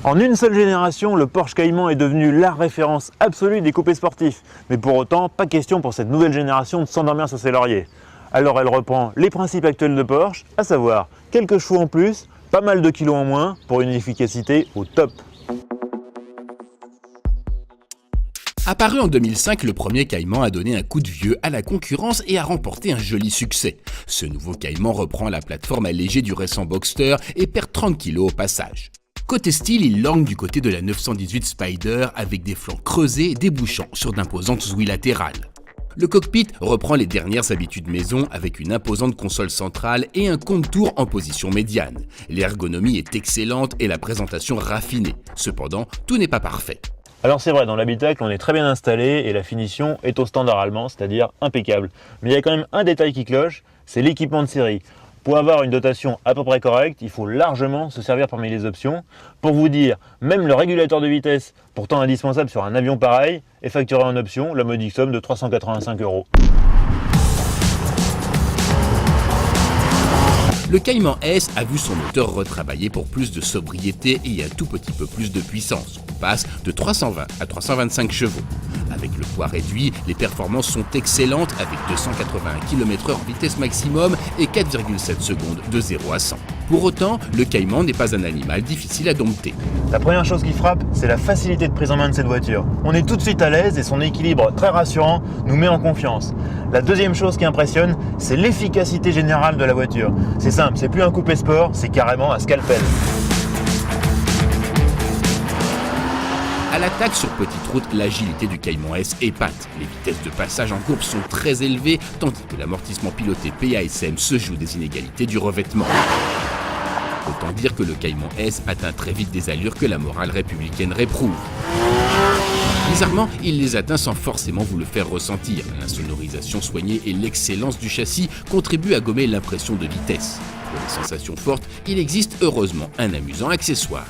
En une seule génération, le Porsche Cayman est devenu la référence absolue des coupés sportifs. Mais pour autant, pas question pour cette nouvelle génération de s'endormir sur ses lauriers. Alors elle reprend les principes actuels de Porsche, à savoir quelques chevaux en plus, pas mal de kilos en moins pour une efficacité au top. Apparu en 2005, le premier Cayman a donné un coup de vieux à la concurrence et a remporté un joli succès. Ce nouveau Cayman reprend la plateforme allégée du récent Boxster et perd 30 kg au passage. Côté style, il lorgne du côté de la 918 Spider avec des flancs creusés débouchant sur d'imposantes ouïes latérales. Le cockpit reprend les dernières habitudes maison avec une imposante console centrale et un compte-tours en position médiane. L'ergonomie est excellente et la présentation raffinée. Cependant, tout n'est pas parfait. Alors c'est vrai, dans l'habitacle on est très bien installé et la finition est au standard allemand, c'est-à-dire impeccable. Mais il y a quand même un détail qui cloche, c'est l'équipement de série. Pour avoir une dotation à peu près correcte, il faut largement se servir parmi les options. Pour vous dire, même le régulateur de vitesse, pourtant indispensable sur un avion pareil, est facturé en option, la modique somme de 385 €. Le Cayman S a vu son moteur retravaillé pour plus de sobriété et un tout petit peu plus de puissance. On passe de 320 à 325 chevaux. Avec le poids réduit, les performances sont excellentes avec 281 km/h en vitesse maximum et 4,7 secondes de 0 à 100. Pour autant, le Cayman n'est pas un animal difficile à dompter. La première chose qui frappe, c'est la facilité de prise en main de cette voiture. On est tout de suite à l'aise et son équilibre très rassurant nous met en confiance. La deuxième chose qui impressionne, c'est l'efficacité générale de la voiture. C'est simple, c'est plus un coupé sport, c'est carrément un scalpel. À l'attaque sur petite route, l'agilité du Cayman S épate. Les vitesses de passage en courbe sont très élevées, tandis que l'amortissement piloté PASM se joue des inégalités du revêtement. Autant dire que le Cayman S atteint très vite des allures que la morale républicaine réprouve. Bizarrement, il les atteint sans forcément vous le faire ressentir. L'insonorisation soignée et l'excellence du châssis contribuent à gommer l'impression de vitesse. Pour les sensations fortes, il existe heureusement un amusant accessoire.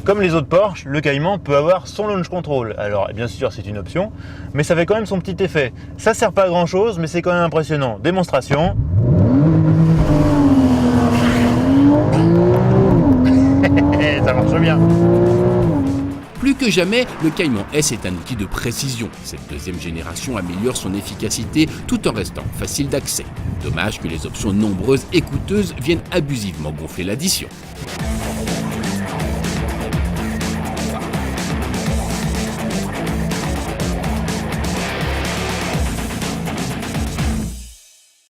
Comme les autres Porsche, le Cayman peut avoir son launch control. Alors bien sûr c'est une option, mais ça fait quand même son petit effet. Ça sert pas à grand chose, mais c'est quand même impressionnant. Démonstration. Ça marche bien. Plus que jamais, le Cayman S est un outil de précision. Cette deuxième génération améliore son efficacité tout en restant facile d'accès. Dommage que les options nombreuses et coûteuses viennent abusivement gonfler l'addition.